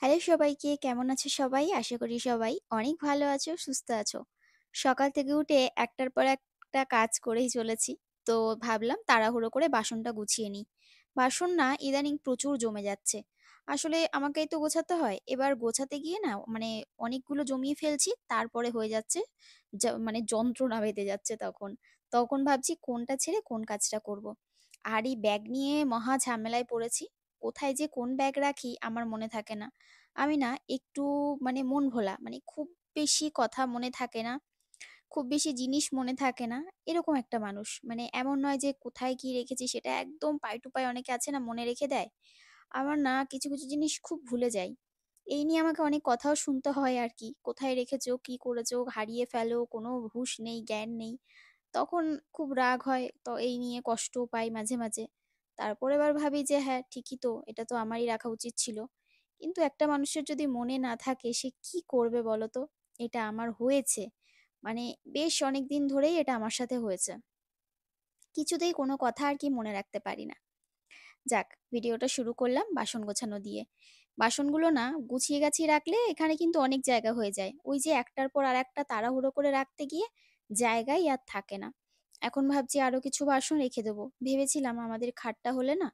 Hello সবাইকে, কেমন আছো সবাই? আশা করি সবাই অনেক ভালো আছো, সুস্থ আছো। সকাল থেকে উঠে একটার পর একটা কাজ করেই চলেছি। তো ভাবলাম তাড়াহুড়ো করে বাসনটা গুছিয়ে নিই। বাসন না ইদানিং প্রচুর জমে যাচ্ছে। আসলে আমাকেই তো গোছাতে হয়। এবার গোছাতে গিয়ে না মানে অনেকগুলো জমিয়ে ফেলছি। তারপরে হয়ে যাচ্ছে মানে যন্ত্রণা বেঁধে যাচ্ছে তখন। তখন ভাবছি কোনটা ছেড়ে কোন কাজটা করব। আর এই ব্যাগ নিয়ে মহা ঝামেলায় পড়েছি। কোথায় যে কোন ব্যাগ রাখি আমার মনে থাকে না। আমি না একটু মানে মন ভোলা, মানে খুব বেশি কথা মনে থাকে না, খুব বেশি জিনিস মনে থাকে না, এরকম একটা মানুষ। মানে এমন নয় যে কোথায় কি রেখেছি সেটা একদম পাই টু পাই, অনেকে আছে না মনে রেখে দেয়। আমার না কিছু, কিছু জিনিস খুব ভুলে যাই। এই নিয়ে আমাকে অনেক কথাও শুনতে হয় আরকি। কোথায় রেখেছো, কি করেছো, হারিয়ে ফেলো, কোনো হুঁশ নেই, জ্ঞান নেই। তখন খুব রাগ হয়। তো এই নিয়ে কষ্টও পাই মাঝে, মাঝে। তারপর এবার ভাবি যে হ্যাঁ, ঠিকই তো, এটা তো আমারই রাখা উচিত ছিল। কিন্তু একটা মানুষের যদি মনে না থাকে সে কি করবে বলো তো? এটা আমার হয়েছে। মানে বেশ অনেকদিন ধরেই এটা আমার সাথে হয়েছে। কিছুতেই কোনো কথা আর কি মনে রাখতে পারি না। যাক, ভিডিওটা শুরু করলাম বাসন গোছানো দিয়ে। বাসনগুলো না গুছিয়ে গাছিয়ে রাখলে এখানে কিন্তু অনেক জায়গা হয়ে যায়। ওই যে একটার পর আরেকটা তাড়াহুড়ো করে রাখতে গিয়ে জায়গাই আর থাকে না। এখন ভাবছি আরো কিছু বাসন রেখে দেবো। ভেবেছিলাম আমাদের খাটটা হলে না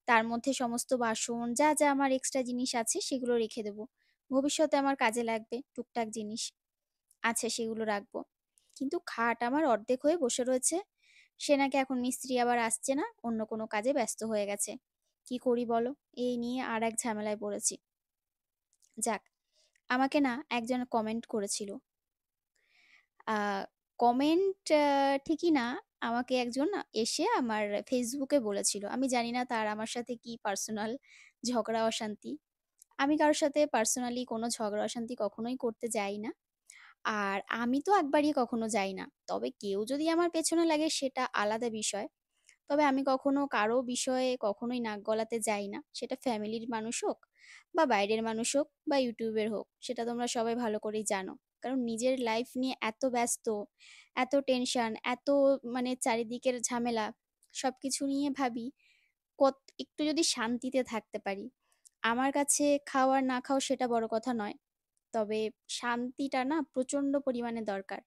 তার মধ্যে সমস্ত বাসন যা, যা আমার এক্সট্রা জিনিস আছে সেগুলো রেখে দেবো। ভবিষ্যতে আমার কাজে লাগবে টুকটাক জিনিস আছে সেগুলো রাখবো। কিন্তু খাট আমার অর্ধেক হয়ে বসে রয়েছে। সে নাকি এখন মিস্ত্রি আবার আসছে না, অন্য কোনো কাজে ব্যস্ত হয়ে গেছে। কি করি বলো? এই নিয়ে আর এক ঝামেলায় পড়েছি। যাক, আমাকে না একজন কমেন্ট করেছিল। আ কমেন্ট ঠিকই না, আমাকে একজন এসে আমার ফেসবুকে বলেছিল। আমি জানি না তার আমার সাথে কি পার্সোনাল ঝগড়া অশান্তি। আমি কারো সাথে পার্সোনালি কোনো ঝগড়া অশান্তি কখনোই করতে যাই না। আর আমি তো একবারই কখনো যাই না। তবে কেউ যদি আমার পেছনে লাগে সেটা আলাদা বিষয়। তবে আমি কখনো কারো বিষয়ে কখনোই নাক গলাতে যাই না। সেটা ফ্যামিলির মানুষ হোক বা বাইরের মানুষ হোক বা ইউটিউবের হোক। সেটা তোমরা সবাই ভালো করেই জানো। কারণ নিজের লাইফ নিয়ে এত ব্যস্ত, এত টেনশন, এত মানে চারিদিকের ঝামেলা, সবকিছু নিয়ে ভাবি একটু যদি শান্তিতে থাকতে পারি। আমার কাছে খাও আর না খাও সেটা বড় কথা নয়। তবে শান্তিটা না প্রচণ্ড পরিমাণে দরকার।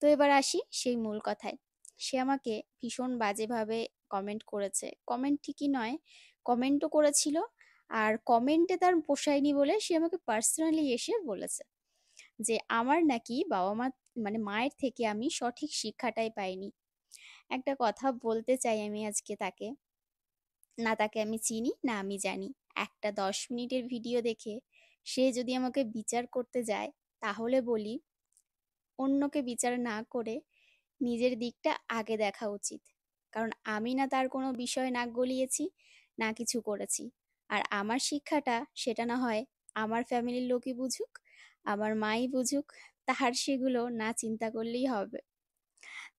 তো এবার আসি সেই মূল কথায়। সে আমাকে ভীষণ বাজেভাবে কমেন্ট করেছে। কমেন্ট ঠিকই নয়, কমেন্টও করেছিল। আর কমেন্টে তার পোষায়নি বলে সে আমাকে পার্সোনালি এসে বলেছে যে আমার নাকি বাবা-মা মানে মায়ের থেকে আমি সঠিক শিক্ষাটাই পাইনি। একটা কথা বলতে চাই আমি আজকে তাকে। না তাকে আমি চিনি, না আমি জানি। একটা ১০ মিনিটের ভিডিও দেখে সে যদি আমাকে বিচার করতে যায়, তাহলে বলি অন্যকে বিচার না করে নিজের দিকটা আগে দেখা উচিত। কারণ আমি না তার কোনো বিষয়ে নাক গলিয়েছি, না কিছু করেছি। আর আমার শিক্ষাটা সেটা না হয় আমার ফ্যামিলির লোকই বুঝুক, আমার মাই বুঝুক, তাহার সেগুলো না চিন্তা করলেই হবে।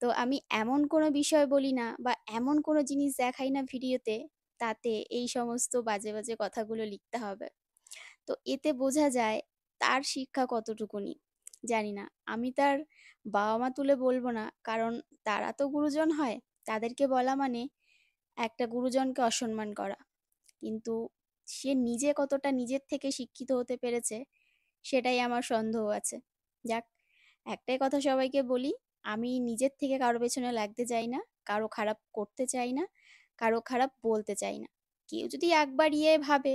তো আমি এমন কোনো বিষয় বলি না বা এমন কোনো জিনিস দেখাই না ভিডিওতে, তাতে এই সমস্ত বাজে, বাজে কথাগুলো লিখতে হবে। তো এতে বোঝা যায় তার শিক্ষা কতটুকুনি। জানি না। আমি তার বাবা-মা তুলে বলব না। কারণ তারা তো গুরুজন হয়। তাদেরকে বলা মানে একটা গুরুজনকে অসম্মান করা। কিন্তু সে নিজে কতটা নিজের থেকে শিক্ষিত হতে পেরেছে, সেটাই আমার সন্দেহ আছে। যাক, একটাই কথা সবাইকে বলি, আমি নিজের থেকে কারো পেছনে লাগতে চাই না, কারো খারাপ করতে চাই না, কারো খারাপ বলতে চাই না। কেউ যদি আগ বাড়িয়ে ভাবে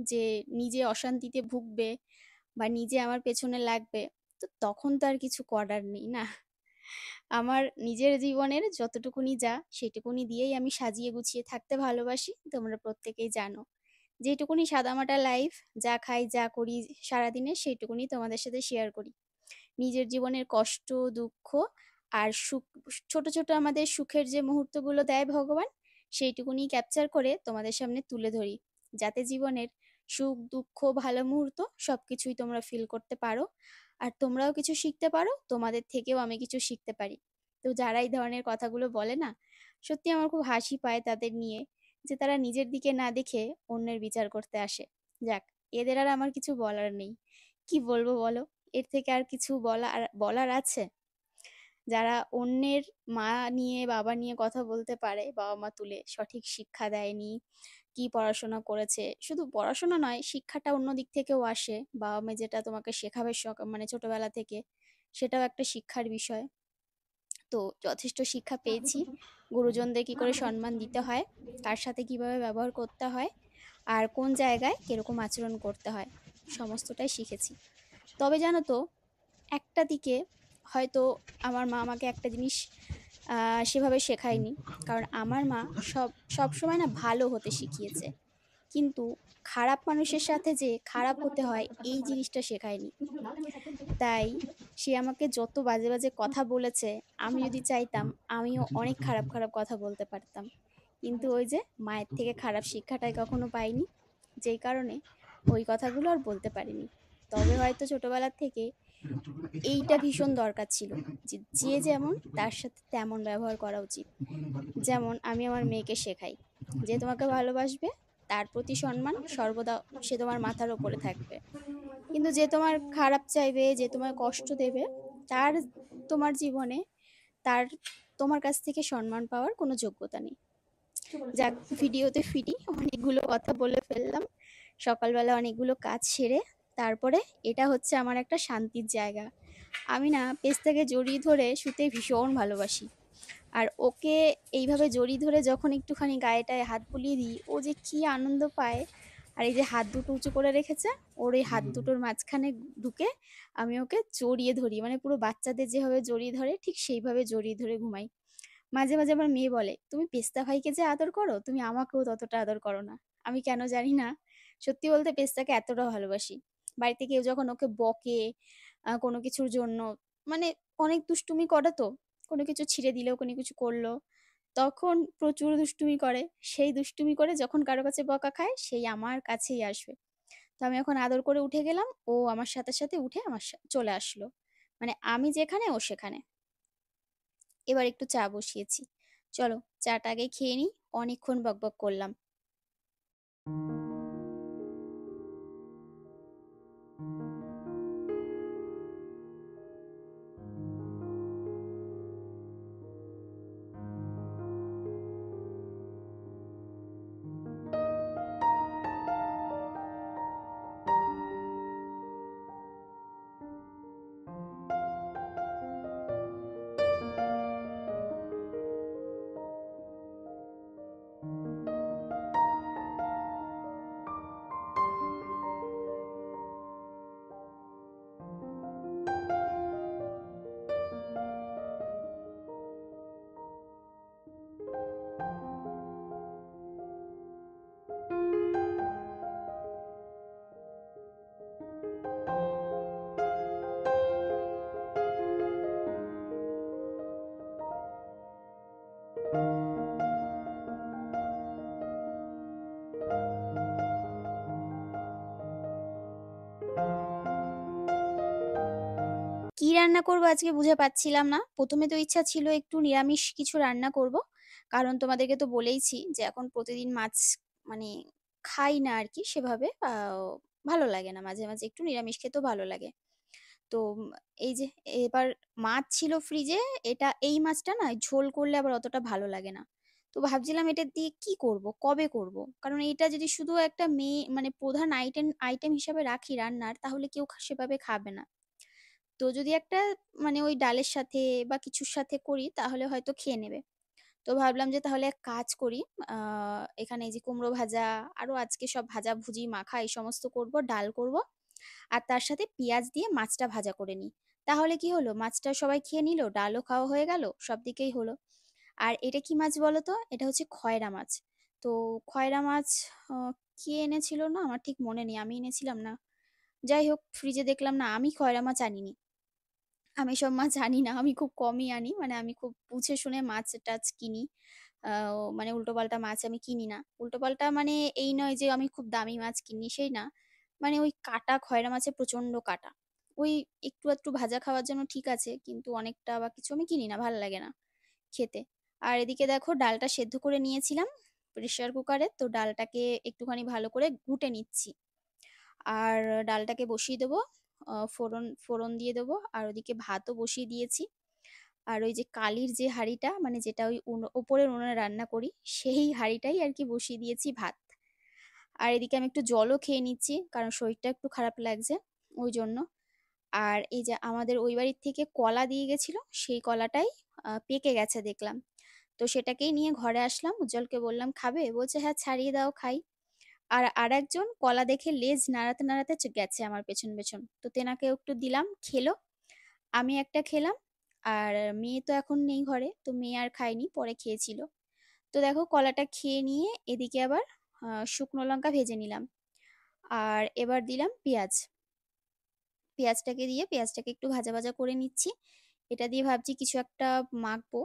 যে নিজে অশান্তিতে ভুগবে বা নিজে আমার পেছনে লাগবে, তো তখন তো আর কিছু করার নেই না? আমার নিজের জীবনের যতটুকুনি যা সেটুকুনি দিয়েই আমি সাজিয়ে গুছিয়ে থাকতে ভালোবাসি। তোমরা প্রত্যেকেই জানো। যেটুকুনি সাদামাটা লাইফ, যা খাই, যা করি সারাদিনে সেইটুকুনি তোমাদের সাথে শেয়ার করি। নিজের জীবনের কষ্ট, দুঃখ আর সুখ, ছোট, ছোট আমাদের সুখের যে মুহূর্তগুলো দেয় ভগবান, সেইটুকুনি ক্যাপচার করে তোমাদের সামনে তুলে ধরি। যাতে জীবনের সুখ, দুঃখ, ভালো মুহূর্ত সবকিছুই তোমরা ফিল করতে পারো। আর তোমরাও কিছু শিখতে পারো, তোমাদের থেকেও আমি কিছু শিখতে পারি। তো যারা এই ধরনের কথাগুলো বলে না, সত্যি আমার খুব হাসি পায় তাদের নিয়ে, যে তারা নিজের দিকে না দেখে অন্যের বিচার করতে আসে। যাক, এদের আর আমার কিছু বলার নেই। কি বলবো বলো? এর থেকে আর কিছু বলার আছে? যারা অন্যের মা নিয়ে, বাবা নিয়ে কথা বলতে পারে, বাবা-মা তুলে সঠিক শিক্ষা দেয়নি, কি পড়াশোনা করেছে। শুধু পড়াশোনা নয়, শিক্ষাটা অন্য দিক থেকেও আসে। বাবা-মা যেটা তোমাকে শেখাবে মানে ছোটবেলা থেকে, সেটাও একটা শিক্ষার বিষয়। তো যথেষ্ট শিক্ষা পেয়েছি। গুরুজনদের কি করে সম্মান দিতে হয়, কার সাথে কিভাবে ব্যবহার করতে হয়, আর কোন জায়গায় কিরকম আচরণ করতে হয়, সমস্তটাই শিখেছি। তবে জানো তো, একটা দিকে হয়তো আমার মা আমাকে একটা জিনিস সেভাবে শেখায়নি। কারণ আমার মা সবসময় না ভালো হতে শিখিয়েছে। কিন্তু খারাপ মানুষের সাথে যে খারাপ হতে হয় এই জিনিসটা শেখায়নি। তাই সে আমাকে যত বাজে, বাজে কথা বলেছে, আমি যদি চাইতাম আমিও অনেক খারাপ, খারাপ কথা বলতে পারতাম। কিন্তু ওই যে মায়ের থেকে খারাপ শিক্ষাটাই কখনো পাইনি। যেই কারণে ওই কথাগুলো আর বলতে পারিনি। তবে হয়তো ছোটবেলা থেকে এইটা ভীষণ দরকার ছিল যে, যে যেমন তার সাথে তেমন ব্যবহার করা উচিত। যেমন আমি আমার মেয়েকে শেখাই, যে তোমাকে ভালোবাসবে তার প্রতি সম্মান সর্বদা, সে তোমার মাথার ওপরে থাকবে। কিন্তু যে তোমার খারাপ চাইবে, যে তোমার কষ্ট দেবে, তার তোমার জীবনে তার তোমার কাছ থেকে সম্মান পাওয়ার কোনো যোগ্যতা নেই। যাক, ভিডিওতে ফিরি, অনেকগুলো কথা বলে ফেললাম। সকালবেলা অনেকগুলো কাজ সেরে তারপরে এটা হচ্ছে আমার একটা শান্তির জায়গা। আমি না পেস্তাকে জড়িয়ে ধরে শুতে ভীষণ ভালোবাসি। আর ওকে এইভাবে জড়িয়ে ধরে যখন একটুখানি গায়েটায় হাত বুলিয়ে দিই, ও যে কি আনন্দ পায়। আর এই যে হাত দুটো উঁচু করে রেখেছে, ওর এই হাত দুটোর মাঝখানে ঢুকে আমি ওকে জড়িয়ে ধরি, মানে পুরো বাচ্চাদের যেভাবে জড়িয়ে ধরে ঠিক সেইভাবে জড়িয়ে ধরে ঘুমাই। মাঝে মাঝে আমার মেয়ে বলে, তুমি পেস্তা ভাইকে যে আদর করো, তুমি আমাকেও ততটা আদর করো না। আমি কেন জানি না, সত্যি বলতে পেস্তাকে এতটা ভালোবাসি। বাড়িতে কেউ যখন ওকে বকে কোনো কিছুর জন্য, মানে অনেক দুষ্টুমি করে তো, কোনো কিছু ছিঁড়ে দিলেও, কোনো কিছু করলো, তখন প্রচুর দুষ্টুমি করে। সেই দুষ্টুমি করে যখন কারো কাছে বকা খায়, সেই আমার কাছেই আসবে। তো আমি এখন আদর করে উঠে গেলাম, ও আমার সাথে সাথে উঠে আমার চলে আসলো। মানে আমি যেখানে ও সেখানে। এবার একটু চা বসিয়েছি, চলো চাটা আগে খেয়ে নিই। অনেকক্ষণ বকবক করলাম। কি রান্না করবো আজকে বুঝে পাচ্ছিলাম না। প্রথমে তো ইচ্ছা ছিল একটু নিরামিষ কিছু রান্না করব, কারণ তোমাদেরকে তো বলেইছি যে এখন প্রতিদিন মাছ মানে খাই না আর কি সেভাবে। ভালো লাগে না, মাঝে মাঝে একটু নিরামিষ খেতেও ভালো লাগে। তো এই যে এবার মাছ ছিল ফ্রিজে, এই মাছটা না ঝোল করলে আবার অতটা ভালো লাগে না। তো ভাবছিলাম এটা দিয়ে কি করব, কবে করব। কারণ এটা যদি শুধু একটা মানে প্রধান আইটেম হিসাবে রাখি রান্নার, তাহলে কেউ সেভাবে খাবে না। তো যদি একটা মানে ওই ডালের সাথে বা কিছুর সাথে করি, তাহলে হয়তো খেয়ে নেবে। তো ভাবলাম যে তাহলে এক কাজ করি, এখানে এই যে কুমড়ো ভাজা, আরো আজকে সব ভাজাভুজি মাখা এই সমস্ত করব, ডাল করব। আর তার সাথে পেঁয়াজ দিয়ে মাছটা ভাজা করে নিই। তাহলে কি হলো, মাছটা সবাই খেয়ে নিল, ডালও খাওয়া হয়ে গেল, সব দিকেই হলো। আর এটা কি মাছ বলো তো, এটা হচ্ছে খয়রা মাছ। তো খয়রা মাছ কে এনেছিল না, আমার ঠিক মনে নেই, আমি এনেছিলাম না। যাই হোক, ফ্রিজে দেখলাম না, আমি খয়রা মাছ আনিনি। আমি সব মাছ আনি না, আমি খুব কমই আনি, মানে আমি খুব বুঝে শুনে মাছ টাছ কিনি। মানে উল্টোপাল্টা মাছ আমি কিনি না। উল্টোপাল্টা মানে এই নয় যে আমি খুব দামি মাছ কিনি, সেই না। মানে ওই কাটা খয়রা মাছে প্রচন্ড কাটা। ওই একটু একটু ভাজা খাওয়ার জন্য ঠিক আছে, কিন্তু অনেকটা বা কিছু আমি কিনি না, ভালো লাগে না খেতে। আর এদিকে দেখো, ডালটা সেদ্ধ করে নিয়েছিলাম প্রেসার কুকারে, তো ডালটাকে একটুখানি ভালো করে ঘুটে নিচ্ছি। আর ডালটাকে বসিয়ে দেবো, ফোড়ন ফোড়ন দিয়ে দেবো, আর ওদিকে ভাতও বসিয়ে দিয়েছি। আর ওই যে কালির যে হাঁড়িটা, মানে যেটা ওই ওপরের উনুনে রান্না করি, সেই হাঁড়িটাই আর কি বসিয়ে দিয়েছি ভাত। আর এদিকে আমি একটু জলও খেয়ে নিচ্ছি, কারণ শরীরটা একটু খারাপ লাগছে ওই জন্য। আর এই যে আমাদের ওই বাড়ির থেকে কলা দিয়ে গেছিল, সেই কলাটাই পেকে গেছে দেখলাম। তো সেটাকেই নিয়ে ঘরে আসলাম, উজ্জ্বলকে বললাম খাবে, বলছে হ্যাঁ ছাড়িয়ে দাও খাই। আর আরেকজন কলা দেখে লেজ নাড়াতে নাড়াতে গেছে আমার পেছন পেছন, তো তেনাকেও একটু দিলাম, খেলো। আমি একটা খেলাম। আর মেয়ে তো এখন নেই ঘরে, তো মেয়ে আর খায়নি, পরে খেয়েছিল। তো দেখো কলাটা খেয়ে নিয়ে এদিকে আবার শুকনো লঙ্কা ভেজে নিলাম। আর এবার দিলাম পেঁয়াজ। পেঁয়াজটাকে দিয়ে পেঁয়াজটাকে একটু ভাজা ভাজা করে নিচ্ছি। এটা দিয়ে ভাবছি কিছু একটা মাখবো।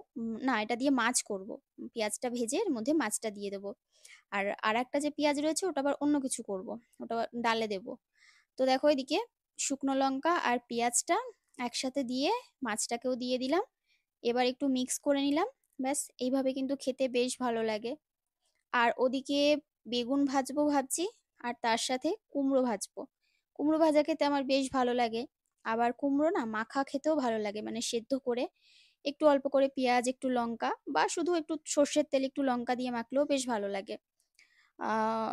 না, এটা দিয়ে মাছ করব। পেঁয়াজটা ভেজে এর মধ্যে মাছটা দিয়ে দেবো। আর আরেকটা যে পেঁয়াজ রয়েছে ওটা আবার অন্য কিছু করব। ওটা আবার ডালে দেবো। তো দেখো এদিকে শুকনো লঙ্কা আর পেঁয়াজটা একসাথে দিয়ে মাছটাকেও দিয়ে দিলাম। এবার একটু মিক্স করে নিলাম। ব্যাস, এইভাবে কিন্তু খেতে বেশ ভালো লাগে। আর ওদিকে বেগুন ভাজবো ভাবছি, আর তার সাথে কুমড়ো ভাজবো। কুমড়ো ভাজা খেতে আমার বেশ ভালো লাগে। আবার কুমড়ো না মাখা খেতেও ভালো লাগে, মানে সেদ্ধ করে একটু অল্প করে পেঁয়াজ একটু লঙ্কা বা শুধু একটু সর্ষের তেল একটু লঙ্কা দিয়ে মাখলেও বেশ ভালো লাগে। আহ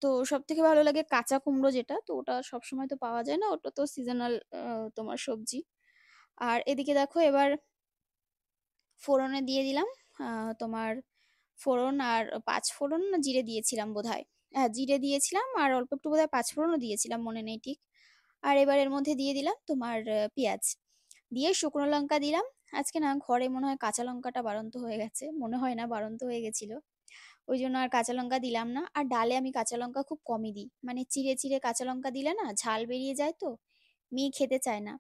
তো সব থেকে ভালো লাগে কাঁচা কুমড়ো, যেটা তো ওটা সবসময় তো পাওয়া যায় না, ওটা তো সিজনাল তোমার সবজি। আর এদিকে দেখো এবার ফোড়নে দিয়ে দিলাম তোমার ফোড়ন আর পাঁচ ফোড়ন না জিরে দিয়েছিলাম বোধহয়। হ্যাঁ, জিরে দিয়েছিলাম আর অল্প একটু বোধহয় পাঁচ ফোড়নও দিয়েছিলাম, মনে নেই ঠিক। আর এবার এর মধ্যে দিয়ে দিলাম তোমার পেঁয়াজ, দিয়ে শুকনো লঙ্কা দিলাম। আজকে না ঘরে মনে হয় কাঁচা লঙ্কাটা বাড়ন্ত হয়ে গেছে, মনে হয় না বাড়ন্ত হয়ে গেছিল, ওই জন্য আর কাঁচা লঙ্কা দিলাম না। আর ডালে আমি কাঁচা লঙ্কা খুব কমই দিই, মানে চিড়ে চিড়ে কাঁচা লঙ্কা দিলে না ঝাল বেরিয়ে যায়, তো মেয়ে খেতে চায় না।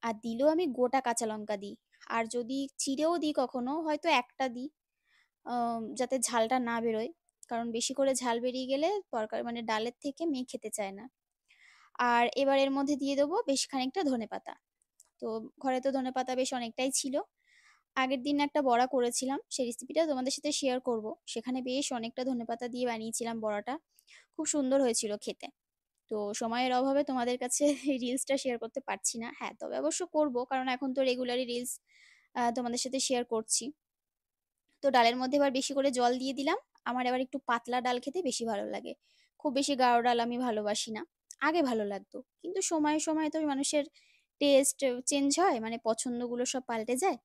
আর দিলেও আমি গোটা কাঁচা লঙ্কা দিই। আর যদি চিড়েও দিই কখনো, হয়তো একটা দিই, যাতে ঝালটা না বেরোয়। কারণ বেশি করে ঝাল বেরিয়ে গেলে তরকারি মানে ডালের থেকে মেয়ে খেতে চায় না। আর এবার এর মধ্যে দিয়ে দেবো বেশ খানিকটা ধনেপাতা। তো ঘরে তো ধনেপাতা বেশ অনেকটাই ছিল। আগের দিন একটা বড়া করেছিলাম, সেই রেসিপিটা তোমাদের সাথে শেয়ার করব। সেখানে বেশ অনেকটা ধনেপাতা দিয়ে বানিয়েছিলাম বড়াটা, খুব সুন্দর হয়েছিল খেতে। তো সময়ের অভাবে তোমাদের কাছে এই রিলসটা শেয়ার করতে পারছি না। হ্যাঁ, তবে অবশ্য করব, কারণ এখন তো রেগুলারই রিলস তোমাদের সাথে শেয়ার করছি। তো ডালের মধ্যে এবার বেশি করে জল দিয়ে দিলাম। আমার এবার একটু পাতলা ডাল খেতে বেশি ভালো লাগে। খুব বেশি গাঢ় ডাল আমি ভালোবাসি না। আগে ভালো লাগতো, কিন্তু সময়ে সময়ে তো মানুষের টেস্ট চেঞ্জ হয়, মানে পছন্দগুলো সব পাল্টে যায়,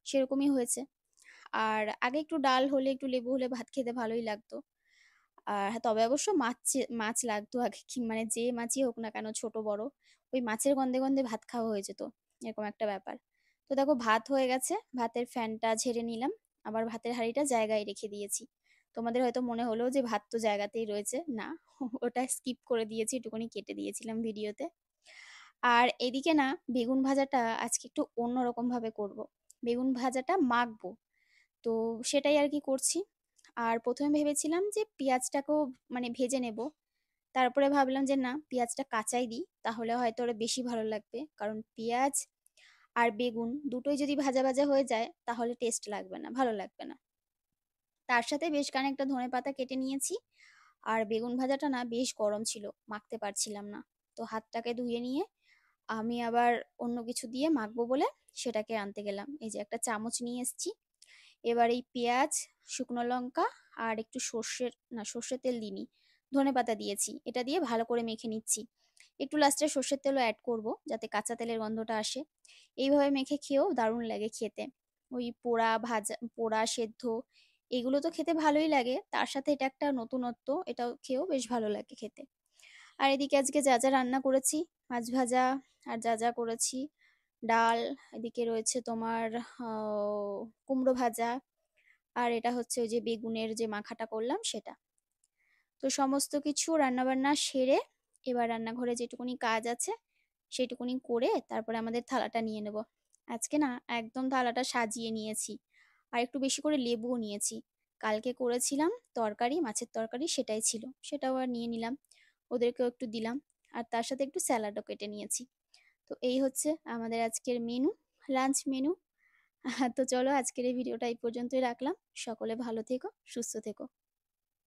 সেরকমই হয়েছে। আর আগে একটু ডাল হলে একটু লেবু হলে ভাত খেতে ভালোই লাগতো। আর হ্যাঁ, তবে অবশ্য মাছ লাগতো আগে, মানে যে মাছই হোক না কেন, ছোট বড়, ওই মাছের গন্ধে গন্ধে ভাত খাওয়া হয়ে যেত, এরকম একটা ব্যাপার। তো দেখো ভাত হয়ে গেছে, ভাতের ফ্যানটা ঝেড়ে নিলাম। আবার ভাতের হাঁড়িটা জায়গায় রেখে দিয়েছি। তোমাদের হয়তো মনে হলো যে ভাত তো জায়গাতেই রয়েছে, না, ওটা স্কিপ করে দিয়েছি, একটুখানি কেটে দিয়েছিলাম ভিডিওতে। আর এদিকে না বেগুন ভাজাটা আজকে একটু অন্যরকম ভাবে করব। বেগুন ভাজাটা মাখবো, তো সেটাই আর কি করছি। আর প্রথমে ভেবেছিলাম যে পেঁয়াজটাকেও মানে ভেজে নেব। তারপরে ভাবলাম যে না, পেঁয়াজটা কাঁচাই দিই, তাহলে হয়তো ওরা বেশি ভালো লাগবে, কারণ পেঁয়াজ আর বেগুন দুটোই যদি ভাজা ভাজা হয়ে যায় তাহলে টেস্ট লাগবে না, ভালো লাগবে না। তার সাথে বেশ খানিকটা ধনেপাতা কেটে নিয়েছি। আর বেগুন ভাজাটা না বেশ গরম ছিল, মাখতে পারছিলাম না। তো হাতটাকে ধুয়ে নিয়ে আমি আবার অন্য কিছু দিয়ে মাখবো বলে সেটাকে আনতে গেলাম। এই যে একটা চামচ নিয়ে এসেছি। এবার এই পেঁয়াজ, শুকনো লঙ্কা আর একটু সর্ষের তেল দিইনি, ধনেপাতা দিয়েছি, এটা দিয়ে ভালো করে মেখে নিচ্ছি। একটু লাস্টে সর্ষের তেলও অ্যাড করব, যাতে কাঁচা তেলের গন্ধটা আসে। এইভাবে মেখে খেয়েও দারুণ লাগে খেতে। ওই পোড়া ভাজা, পোড়া সেদ্ধ, এগুলো তো খেতে ভালোই লাগে, তার সাথে এটা একটা নতুনত্ব, এটাও খেয়েও বেশ ভালো লাগে খেতে। আর এদিকে আজকে যা যা রান্না করেছি, মাছ ভাজা, আর যা যা করেছি, ডাল, এদিকে রয়েছে তোমার কুমড়ো ভাজা, আর এটা হচ্ছে ওই যে বেগুনের যে মাখাটা করলাম সেটা। তো সমস্ত কিছু রান্নাবান্না সেরে এবার রান্নাঘরে যেটুকুনি কাজ আছে সেটুকুনি করে তারপরে আমাদের থালাটা নিয়ে নেব। আজকে না একদম থালাটা সাজিয়ে নিয়েছি। আর একটু বেশি করে লেবুও নিয়েছি। কালকে করেছিলাম তরকারি, মাছের তরকারি, সেটাই ছিল, সেটাও আর নিয়ে নিলাম। ওদেরকেও একটু দিলাম। আর তার সাথে একটু স্যালাডও কেটে নিয়েছি। তো এই হচ্ছে আমাদের আজকের মেনু, লাঞ্চ মেনু। তো চলো আজকের এই ভিডিওটা এই পর্যন্তই রাখলাম। সকলে ভালো থেকো, সুস্থ থেকো।